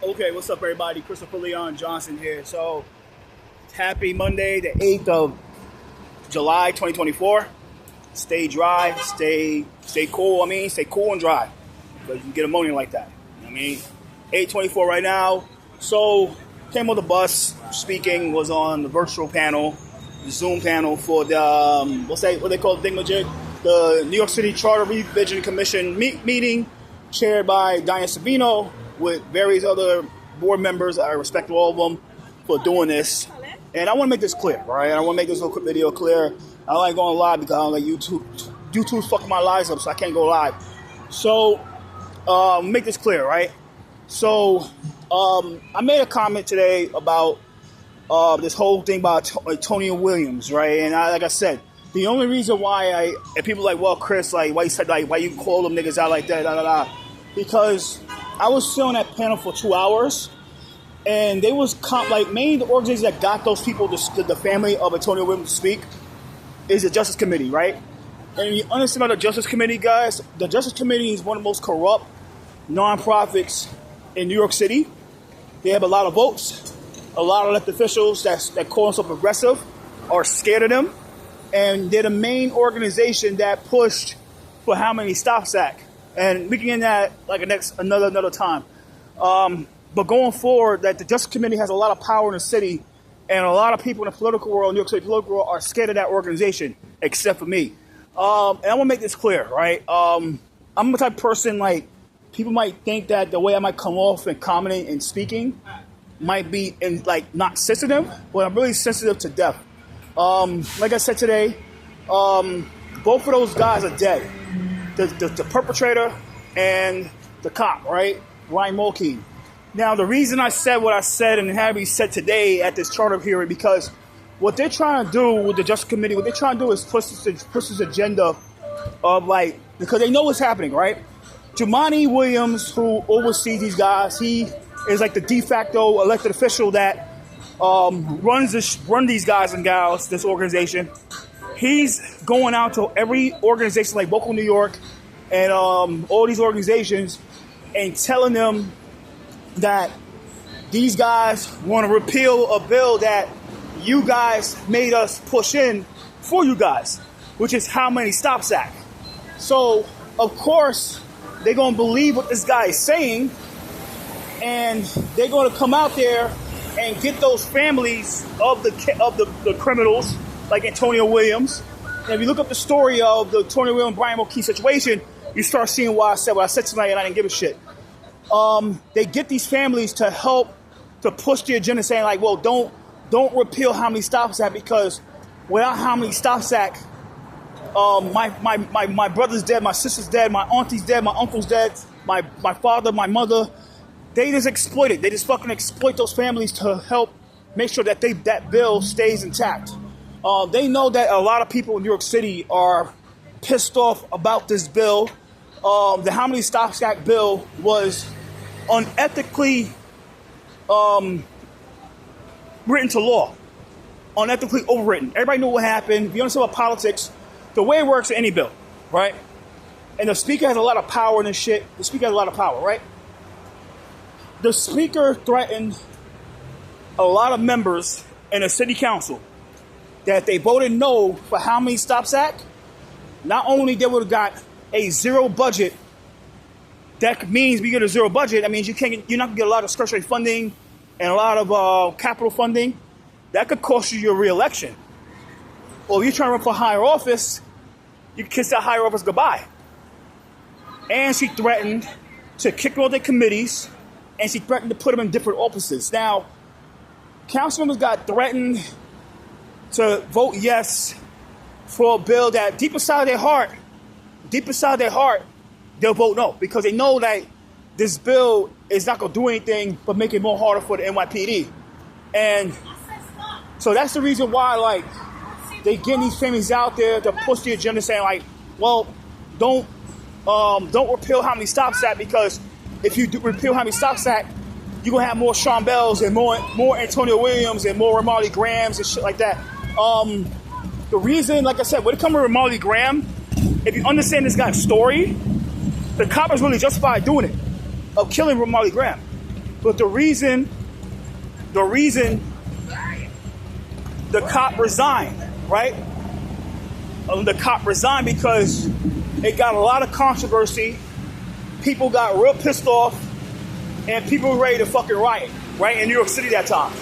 Okay, what's up, everybody? Christopher Leon Johnson here. So, happy Monday, the 8th of July, 2024. Stay dry, stay cool. Stay cool and dry, because you get ammonia like that. 8:24 right now. So, came on the bus, speaking, was on the virtual panel, the Zoom panel for the what they call it, thingamajig, the New York City Charter Revision Commission meeting, chaired by Diane Savino, with various other board members. I respect all of them for doing this. And I want to make this clear, right? I want to make this little quick video clear. I don't like going live because I don't like YouTube's fucking my lives up, so I can't go live. So, make this clear, right? So, I made a comment today about this whole thing about Antonio Williams, right? And like I said, the only reason why and people are like, well, Chris, like, why you call them niggas out like that, because I was sitting on that panel for 2 hours, and they was mainly the organization that got those people, the family of Antonio Williams to speak, is the Justice Committee, right? And you understand about the Justice Committee, guys, the Justice Committee is one of the most corrupt nonprofits in New York City. They have a lot of votes. A lot of elected officials that call themselves progressive are scared of them, and they're the main organization that pushed for how many stops act. And we can get that like another time. But going forward, that the Justice Committee has a lot of power in the city, and a lot of people in the political world, New York City political world, are scared of that organization, except for me. And I want to make this clear, right? I'm the type of person, like, people might think that the way I might come off and commenting and speaking might be not sensitive, but I'm really sensitive to death. Like I said today, both of those guys are dead. The perpetrator and the cop, right? Brian Mulkeen. Now, the reason I said what I said and had me said today at this charter hearing, because what they're trying to do with the Justice Committee, what they're trying to do is push this agenda of, because they know what's happening, right? Jumaane Williams, who oversees these guys, he is like the de facto elected official that run these guys and gals, this organization. He's going out to every organization like Vocal New York and all these organizations and telling them that these guys want to repeal a bill that you guys made us push in for you guys, which is How Many Stops Act. So, of course, they're going to believe what this guy is saying, and they're going to come out there and get those families of the criminals, like Antonio Williams. And if you look up the story of the Antonio Williams Brian Mulkeen situation, you start seeing why I said what I said tonight, and I didn't give a shit. They get these families to help to push the agenda, saying like, well, don't repeal How Many Stops Act, because without How Many Stops Act, my brother's dead, my sister's dead, my auntie's dead, my uncle's dead, my father, my mother. They just exploit it. They just fucking exploit those families to help make sure that that bill stays intact. They know that a lot of people in New York City are pissed off about this bill. The How Many Stops Act bill was unethically written to law. Unethically overwritten. Everybody knew what happened. If you understand about politics, the way it works in any bill, right? And the speaker has a lot of power in this shit. The speaker has a lot of power, right? The speaker threatened a lot of members in the city council that if they voted no for How Many Stops Act, not only they would have got a zero budget. That means we get a zero budget. That means you're not going to get a lot of discretionary funding and a lot of capital funding. That could cost you your reelection. Or if you're trying to run for higher office, you can kiss that higher office goodbye. And she threatened to kick all their committees, and she threatened to put them in different offices. Now, council members got threatened to vote yes for a bill that deep inside their heart, they'll vote no, because they know that this bill is not going to do anything but make it more harder for the NYPD. And so that's the reason why, they getting these families out there to push the agenda, saying well, don't repeal How Many Stops Act, because if you do repeal How Many Stops Act, you're going to have more Sean Bells and more Antonio Williams and more Ramarley Grahams and shit like that. The reason, like I said, when it comes to Ramarley Graham, if you understand this guy's story, the cop is really justified doing it, of killing Ramarley Graham. But the reason the cop resigned, right? The cop resigned because it got a lot of controversy. People got real pissed off, and people were ready to fucking riot, right? In New York City that time.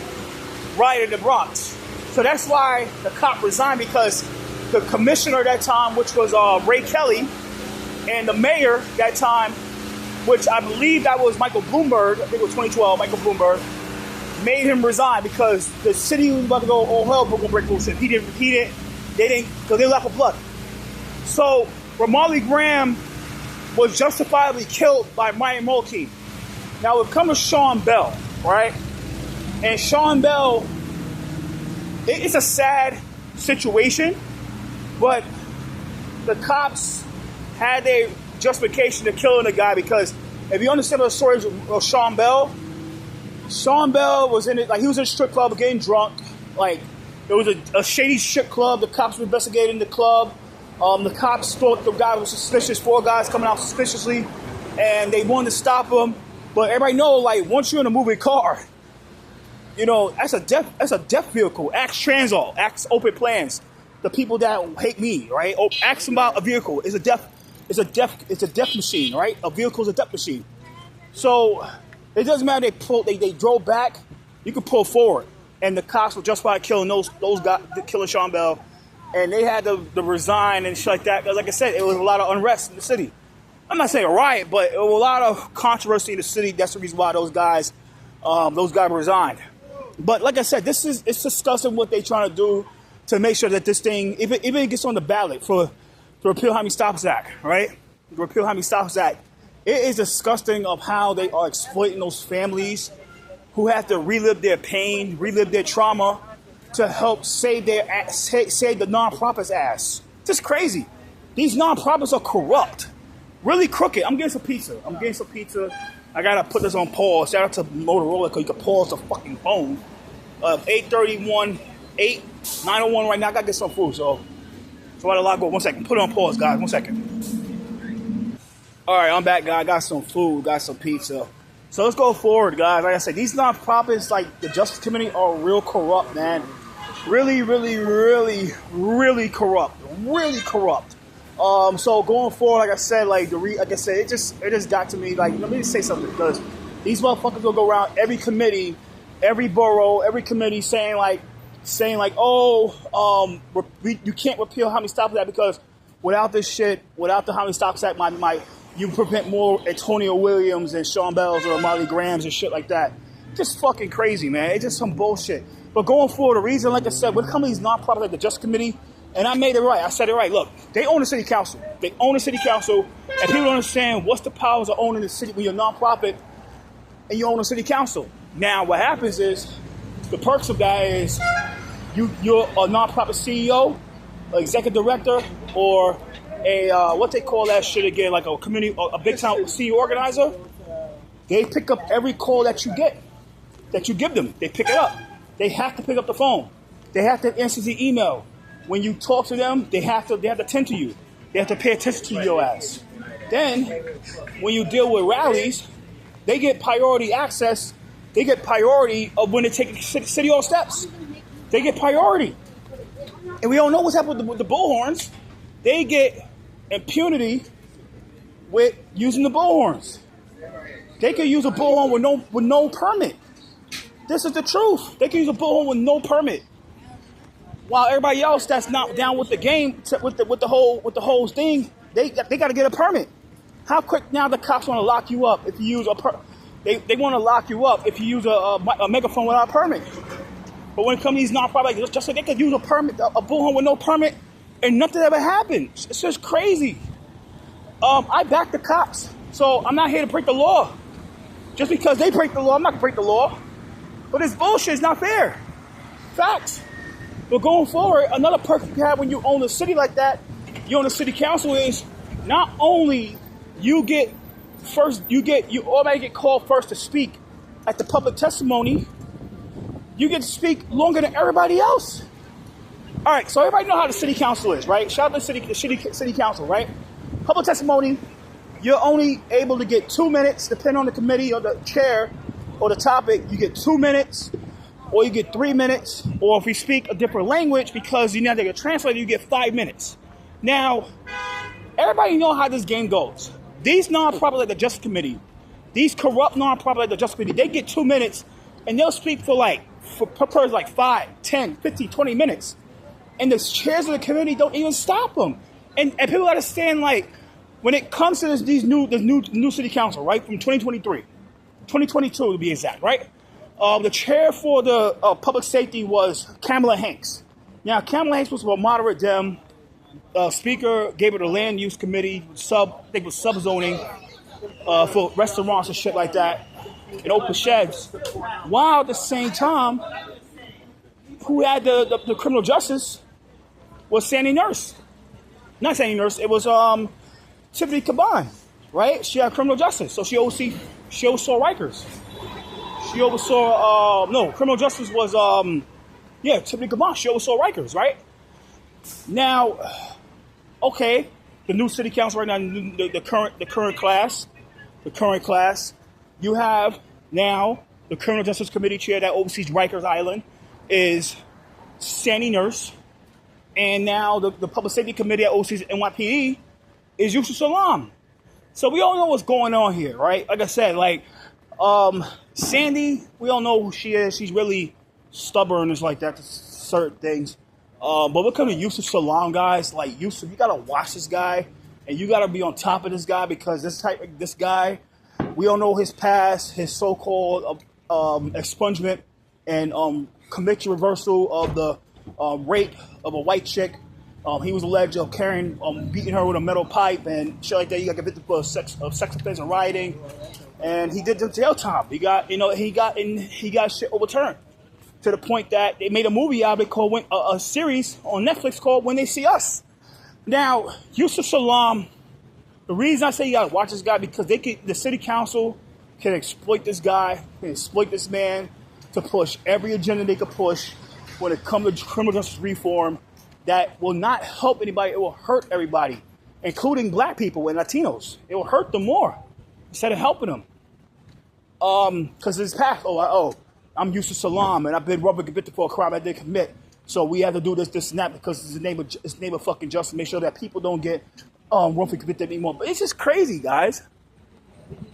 Riot in the Bronx. So that's why the cop resigned, because the commissioner that time, which was Ray Kelly, and the mayor that time, which I believe that was Michael Bloomberg, I think it was 2012, Michael Bloomberg, made him resign because the city was about to go, oh hell, we're gonna break loose. He didn't, they didn't, because they left for blood. So Ramarley Graham was justifiably killed by Brian Mulkeen. Now it comes to Sean Bell, right? And Sean Bell, it's a sad situation, but the cops had their justification to killing the guy, because if you understand the stories of Sean Bell was in it, like he was in a strip club getting drunk. Like it was a shady strip club. The cops were investigating the club. The cops thought the guy was suspicious. 4 guys coming out suspiciously, and they wanted to stop him. But everybody know, like, once you're in a moving car, you know, that's a death vehicle. Ask Transall, ask Open Plans, the people that hate me, right? Ask them about a vehicle. It's a death machine, right? A vehicle is a death machine. So it doesn't matter. They drove back. You can pull forward, and the cops were justified killing those guys, killing Sean Bell, and they had to resign and shit like that. Because, like I said, it was a lot of unrest in the city. I'm not saying a riot, but it was a lot of controversy in the city. That's the reason why those guys resigned. But like I said, it's discussing what they're trying to do to make sure that this thing, if it gets on the ballot for the Repeal Homie Stops Act, right? The Repeal Homie Stops Act. It is disgusting of how they are exploiting those families who have to relive their pain, relive their trauma to help save the nonprofits' ass. Just crazy. These nonprofits are corrupt. Really crooked. I'm getting some pizza. I gotta put this on pause. Shout out to Motorola, because you can pause the fucking phone. 8:31, 9:01 right now. I gotta get some food, so I got a lot go. 1 second. Put it on pause, guys. 1 second. All right, I'm back, guys. Got some food. Got some pizza. So let's go forward, guys. Like I said, these nonprofits, like the Justice Committee, are real corrupt, man. Really, really, really, really corrupt. Really corrupt. So going forward, like I said, it just got to me. Like, let me just say something, because these motherfuckers will go around every committee, every borough, every committee saying like, oh, you can't repeal Homie Stops Act, because without this shit, without the Homie Stops Act, you prevent more Antonio Williams and Sean Bells or Ramarley Grahams and shit like that. Just fucking crazy, man. It's just some bullshit. But going forward, the reason, like I said, when it comes to these nonprofits like the Justice Committee, and I made it right. I said it right. Look, they own the city council. And people don't understand what's the powers of owning the city when you're a nonprofit and you own the city council. Now, what happens is, the perks of that is you're a nonprofit CEO, an executive director, or what they call that shit again, like a community, a big town city organizer. They pick up every call that you get, that you give them. They pick it up. They have to pick up the phone. They have to answer the email. When you talk to them, they have to attend to you. They have to pay attention to your ass. Then, when you deal with rallies, they get priority access. They get priority of when they take city hall steps. They get priority. And we don't know what's happened with the bullhorns. They get impunity with using the bullhorns. They can use a bullhorn with no permit. This is the truth. They can use a bullhorn with no permit. While everybody else that's not down with the game, with the whole thing, they got to get a permit. How quick now the cops want to lock you up if you use they want to lock you up if you use a megaphone without a permit. But when it comes to these nonprofits, just like they could use a bullhorn with no permit, and nothing ever happened. It's just crazy. I back the cops, so I'm not here to break the law. Just because they break the law, I'm not gonna break the law. But this bullshit is not fair. Facts. But going forward, another perk you have when you own a city like that, you own a city council, is not only you automatically get called first to speak at the public testimony, you get to speak longer than everybody else. All right, so everybody know how the city council is, right? Shout out to the city council, right? Public testimony, you're only able to get 2 minutes, depending on the committee or the chair, or the topic, you get 2 minutes, or you get 3 minutes, or if you speak a different language, because you now get a translator, you get 5 minutes. Now, everybody know how this game goes. These nonprofits like the Justice Committee, these corrupt nonprofits like the Justice Committee, they get 2 minutes, and they'll speak for per person like 5, 10, 15, 20 minutes. And the chairs of the committee don't even stop them. And people understand, like, when it comes to this new city council, right, from 2022 to be exact, right? The chair for the public safety was Kamala Hanks. Now, Kamala Hanks was a moderate Dem. Speaker gave her the land use committee, I think it was subzoning for restaurants and shit like that, and open sheds. While at the same time, who had the criminal justice was Sandy Nurse. Not Sandy Nurse, it was Tiffany Caban, right? She had criminal justice, so she oversaw Rikers. She oversaw, criminal justice was, Tiffany Caban, she oversaw Rikers, right? Now, okay, the new city council right now, the current class, you have now the criminal justice committee chair that oversees Rikers Island is Sandy Nurse, and now the public safety committee that oversees NYPD is Yusuf Salam. So we all know what's going on here, right? Like I said, Sandy, we all know who she is. She's really stubborn and like that to certain things. But when it comes to Yusuf Salam, guys, like Yusuf, you gotta watch this guy, and you gotta be on top of this guy, because this guy, we all know his past, his so-called expungement and conviction reversal of the rape of a white chick. He was alleged of beating her with a metal pipe and shit like that. He got convicted for sex offense and rioting, and he did the jail time. He got shit overturned to the point that they made a movie out of it called a series on Netflix called When They See Us. Now, Yusuf Salam, the reason I say you gotta watch this guy, because the city council can exploit this guy, can exploit this man to push every agenda they could push when it comes to criminal justice reform that will not help anybody. It will hurt everybody, including black people and Latinos. It will hurt them more instead of helping them. Because his past, I'm Yusuf Salam, and I've been rubber convicted for a crime I didn't commit. So we have to do this, and that, because it's the name of fucking justice. Make sure that people don't get wrongfully convicted anymore. But it's just crazy, guys.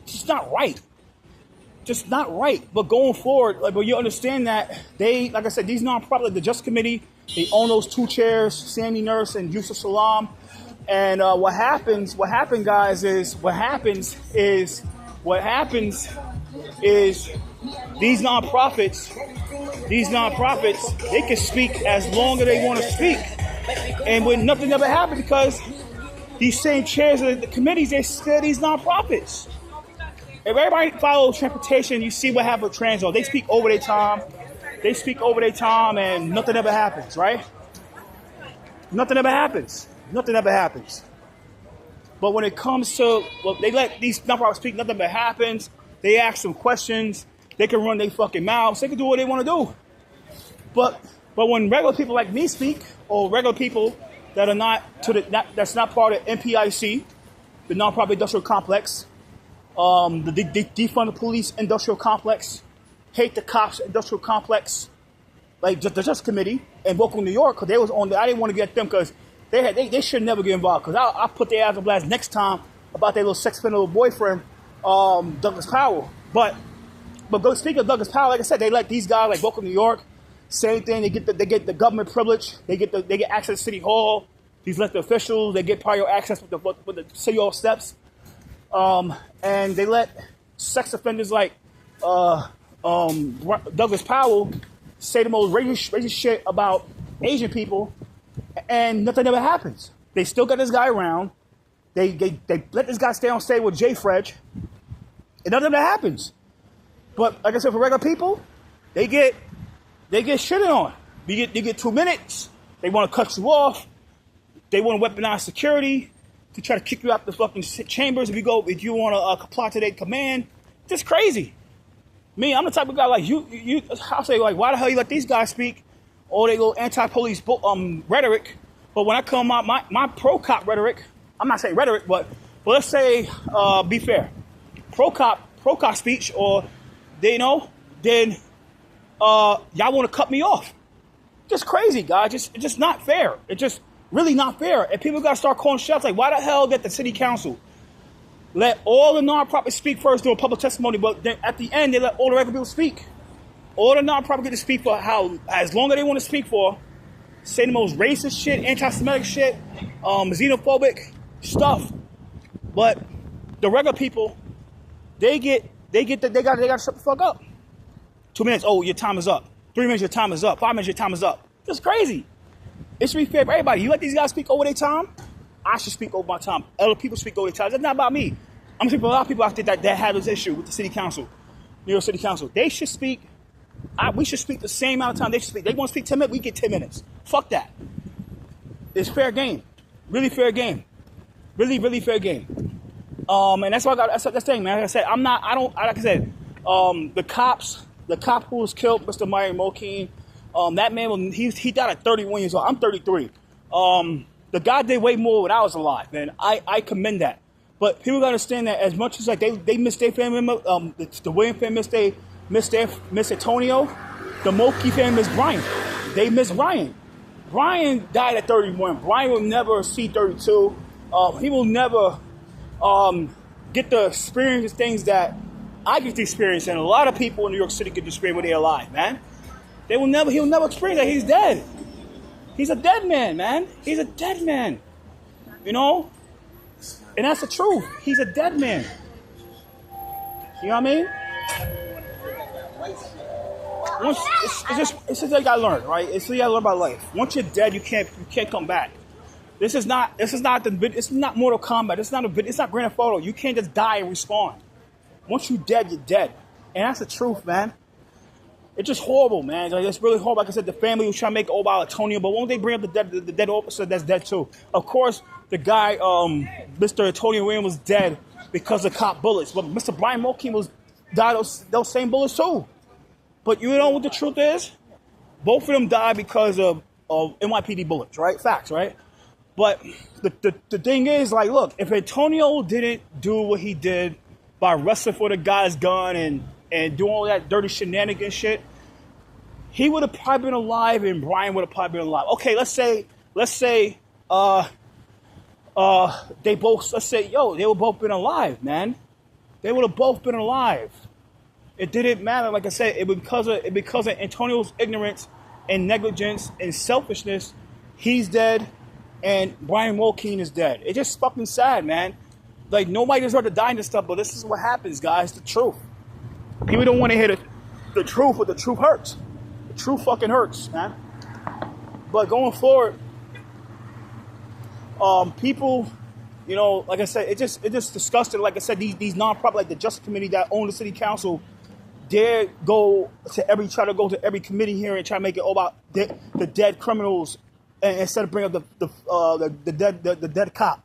It's just not right. Just not right. But going forward, but you understand that like I said, these nonprofits, like the Justice Committee, they own those two chairs, Sandy Nurse and Yusuf Salam. And what happens, guys, is these nonprofits, they can speak as long as they want to speak. And when nothing ever happened, because these same chairs of the committees, they scare these nonprofits. If everybody follows transportation, you see what happened with Transo. They speak over their time. And nothing ever happens, right? Nothing ever happens. But when it comes to, they let these nonprofits speak, nothing ever happens. They ask them questions. They can run their fucking mouths. They can do what they want to do. But when regular people like me speak, or regular people that are that's not part of NPIC, the nonprofit industrial complex, the defund the police industrial complex, hate the cops industrial complex, like the Justice Committee and Local New York, because they was on there. I didn't want to get them because they should never get involved, because I'll put their ass on blast next time about their little sex offender little boyfriend, Douglas Powell. But speaking of Douglas Powell, like I said, they let these guys like Local New York, same thing. They get the government privilege. They get access to City Hall. These elected officials, they get prior access with the City Hall steps. And they let sex offenders like Douglas Powell say the most racist shit about Asian people, and nothing ever happens. They still got this guy around. They let this guy stay on stage with Jay Fredge, and nothing ever happens. But like I said, for regular people, they get shitted on. You get 2 minutes. They want to cut you off. They want to weaponize security to try to kick you out the fucking chambers if you want to comply to their command. It's crazy. Me, I'm the type of guy like you. I'll say, like, why the hell you let these guys speak? Or they go anti-police rhetoric. But when I come out my pro-cop rhetoric, I'm not saying rhetoric, but let's say be fair. Pro-cop speech, or then y'all want to cut me off. Just crazy, guys. It's just not fair. It's just really not fair. And people got to start calling shots. Like, why the hell did the city council let all the nonprofits speak first during public testimony, but then at the end they let all the regular people speak? All the nonprofits get to speak for as long as they want to speak for, say the most racist shit, anti-Semitic shit, xenophobic stuff. But the regular people, they gotta shut the fuck up. 2 minutes, oh, your time is up. 3 minutes, your time is up. 5 minutes, your time is up. That's crazy. It should be fair for everybody. You let these guys speak over their time, I should speak over my time. Other people speak over their time. That's not about me. I'm speaking for a lot of people out there that have this issue with the city council, New York City Council. They should speak. We should speak the same amount of time they should speak. They want to speak 10 minutes, we get 10 minutes. Fuck that. It's fair game. Really fair game. Really, really fair game. And that's why that's the thing, man. Like I said, like I said, the cop who was killed, Mr. Brian Mulkeen, that man, he died at 31 years old. I'm 33. The guy did way more when I was alive, man. I commend that. But people gotta understand that as much as like they miss their family member, the William family miss Antonio, the Mulkey family miss Brian. They miss Brian. Brian died at 31. Brian will never see 32. He will never get to experience things that I get to experience, and a lot of people in New York City get to experience when they're alive, man. He'll never experience that. He's dead. He's a dead man, man. He's a dead man. You know? And that's the truth. He's a dead man. You know what I mean? It's just like I learned, right? It's like I learned about life. Once you're dead, you can't come back. This is not Mortal Kombat. It's not Grand Theft Auto. You can't just die and respawn. Once you're dead, you're dead. And that's the truth, man. It's just horrible, man. Like, it's really horrible. Like I said, the family was trying to make it all about Antonio, but won't they bring up the dead officer that's dead too? Of course, the guy, Mr. Antonio Williams, was dead because of cop bullets. But Mr. Brian Mulkeen died those same bullets too. But you know what the truth is? Both of them died because of NYPD bullets, right? Facts, right? But the thing is, like, look, if Antonio didn't do what he did by wrestling for the guy's gun and doing all that dirty shenanigan shit, he would have probably been alive and Brian would have probably been alive. Okay, let's say they would both been alive, man. They would have both been alive. It didn't matter. Like I said, it because of Antonio's ignorance and negligence and selfishness, he's dead and Brian Mulkeen is dead. It's just fucking sad, man. Like, nobody deserves to die in this stuff, but this is what happens, guys. The truth. People don't want to hear the truth, but the truth hurts. The truth fucking hurts, man. But going forward, people, you know, like I said, it just disgusting. Like I said, these nonprofit, like the Justice Committee that own the city council, try to go to every committee here and try to make it all about the dead criminals, and instead of bring up the dead cop.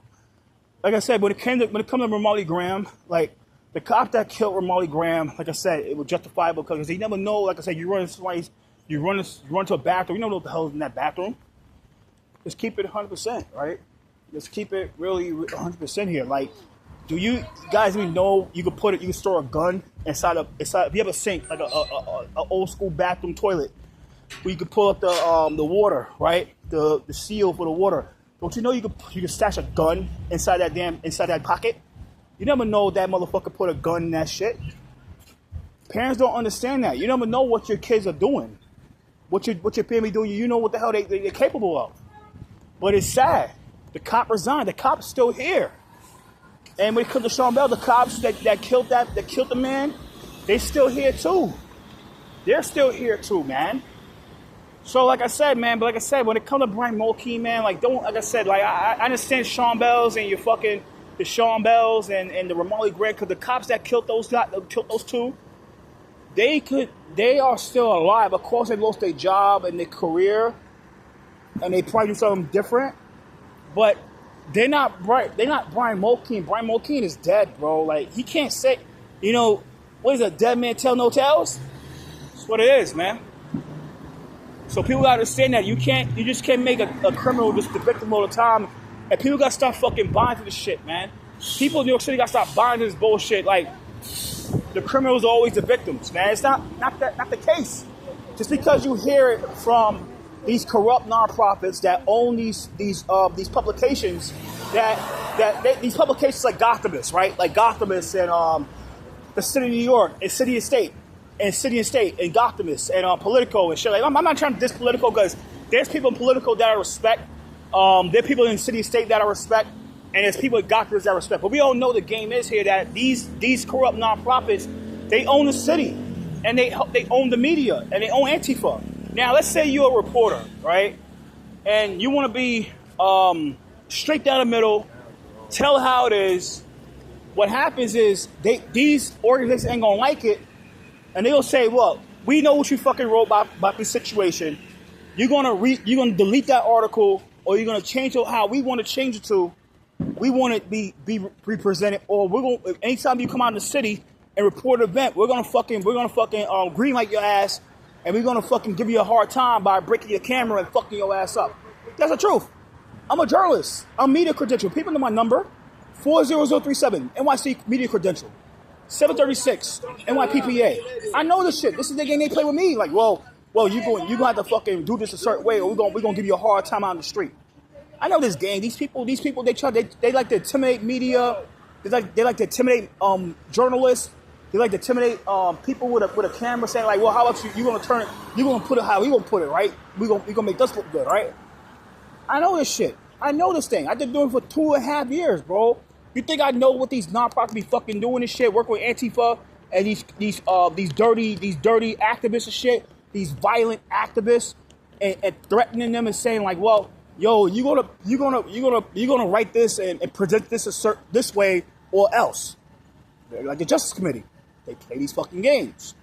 Like I said, when it comes to Ramarley Graham, like the cop that killed Ramarley Graham, like I said, it was justifiable because you never know. Like I said, you run to a bathroom, you don't know what the hell is in that bathroom. Just keep it 100%, right? Just keep it really 100% here. Like, do you guys even know you can store a gun inside if you have a sink, like a old school bathroom toilet, where you can pull up the water, right? The seal for the water. Don't you know you can stash a gun inside that pocket? You never know that motherfucker put a gun in that shit. Parents don't understand that. You never know what your kids are doing, what your family doing. You know what the hell they're capable of. But it's sad. The cop resigned. The cop's still here. And when it comes to Sean Bell, the cops that killed the man, they still here too. They're still here too, man. So like I said, man, when it comes to Brian Mulkeen, man, I understand Sean Bell's and the Sean Bells and the Ramarley Graham, because the cops that killed those two, they are still alive. Of course, they lost their job and their career, and they probably do something different. But they're not Brian Mulkeen. Brian Mulkeen is dead, bro. Like, he can't say, you know, what is it? Dead man tell no tales. That's what it is, man. So people gotta understand that you just can't make a criminal just the victim all the time. And people gotta start fucking buying to this shit, man. People in New York City gotta stop buying this bullshit. Like, the criminals are always the victims, man. It's not the case. Just because you hear it from these corrupt nonprofits that own these publications, these publications like Gothamist, right? Like Gothamist and the City of New York and City and State and Gothamist and Politico and shit. Like, I'm not trying to diss Politico because there's people in Politico that I respect. There are people in City and State that I respect. And there's people at Gothamist that I respect. But we all know the game is here that these corrupt nonprofits, they own the city. And they own the media. And they own Antifa. Now, let's say you're a reporter, right? And you want to be straight down the middle, tell how it is. What happens is these organizations ain't going to like it. And they'll say, well, we know what you fucking wrote about this situation. You're going to delete that article, or you're going to change it how we want to change it to. We want it be represented, or we're going. Anytime you come out of the city and report an event, we're gonna fucking green light your ass, and we're gonna fucking give you a hard time by breaking your camera and fucking your ass up. That's the truth. I'm a journalist. I'm media credential. People know my number: 40037 NYC media credential, 736 NYPPA. I know this shit. This is the game they play with me. Like, well, you gonna have to fucking do this a certain way, or we're gonna give you a hard time out in the street. I know this game. These people, they like to intimidate media. They like to intimidate journalists. They like to intimidate people with a camera, saying like, well, how about you gonna turn it? You gonna put it how we gonna put it, right? We gonna make this look good, right? I know this shit. I know this thing. I've been doing it for 2.5 years, bro. You think I know what these nonprofits be fucking doing this shit? Working with Antifa and these dirty activists and shit. These violent activists and threatening them and saying like, well, yo, you're gonna write this and present this way or else. They're like the Justice Committee. They play these fucking games.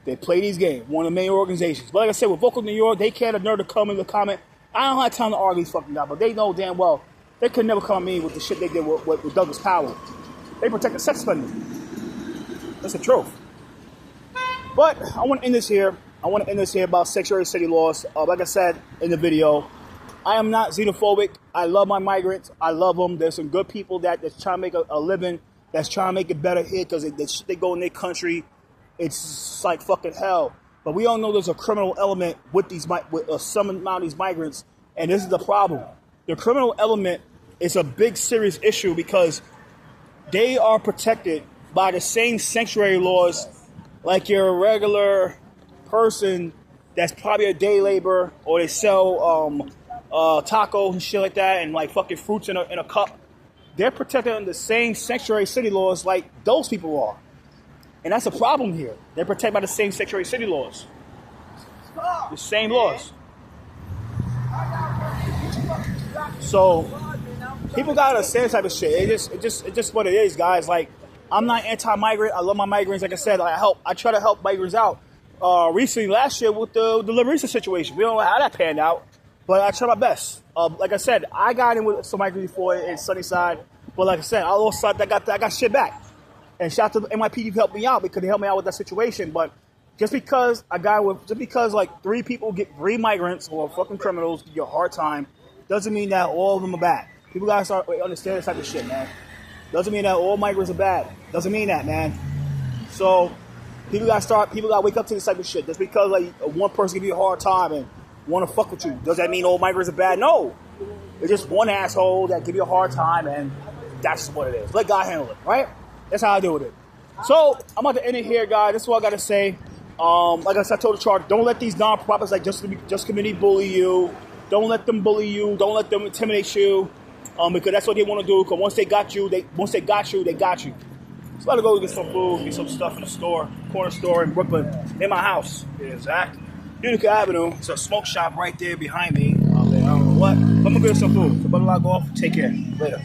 They play these games. One of the main organizations. But like I said, with Vocal New York, they can't have nerve to come in the comment. I don't have time to argue these fucking guys, but they know damn well they could never come at me with the shit they did with Douglas Powell. They protect the sex offender. That's the truth. But I want to end this here. About sanctuary city laws. Like I said in the video, I am not xenophobic. I love my migrants. I love them. There's some good people that's trying to make a living, that's trying to make it better here because they go in their country. It's like fucking hell. But we all know there's a criminal element with some amount of these migrants, and this is the problem. The criminal element is a big, serious issue because they are protected by the same sanctuary laws like your regular person that's probably a day laborer, or they sell tacos and shit like that, and like fucking fruits in a cup. They're protected under the same sanctuary city laws like those people are. And that's a problem here. They're protected by the same sanctuary city laws. The same laws. So people gotta understand this type of shit. It's just what it is, guys. Like, I'm not anti-migrant. I love my migrants. Like I said, I try to help migrants out. Recently, last year with the Larissa situation, we don't know how that panned out, but I try my best. Like I said, I got in with some migrants before in Sunnyside, but like I said, I got shit back. And shout out to NYPD who helped me out because they helped me out with that situation. But just because like 3 migrants or fucking criminals give you a hard time, doesn't mean that all of them are bad. People gotta start understand this type of shit, man. Doesn't mean that all migrants are bad. Doesn't mean that, man. So people gotta wake up to this type of shit. Just because like one person give you a hard time and want to fuck with you, does that mean all migrants are bad? No. It's just one asshole that give you a hard time, and that's what it is. Let God handle it, right? That's how I deal with it. So I'm about to end it here, guys. That's what I gotta say. Like I said, I told the chart, don't let these nonprofits like Just Committee bully you. Don't let them bully you. Don't let them intimidate you. Because that's what they want to do. Because once they got you, they got you. So I'm about to go get some food, get some stuff in the store, corner store in Brooklyn, in my house. Yeah, Zach. Utica Avenue. It's a smoke shop right there behind me. I don't know what. But I'm gonna get some food. So better log off. Take care. Later.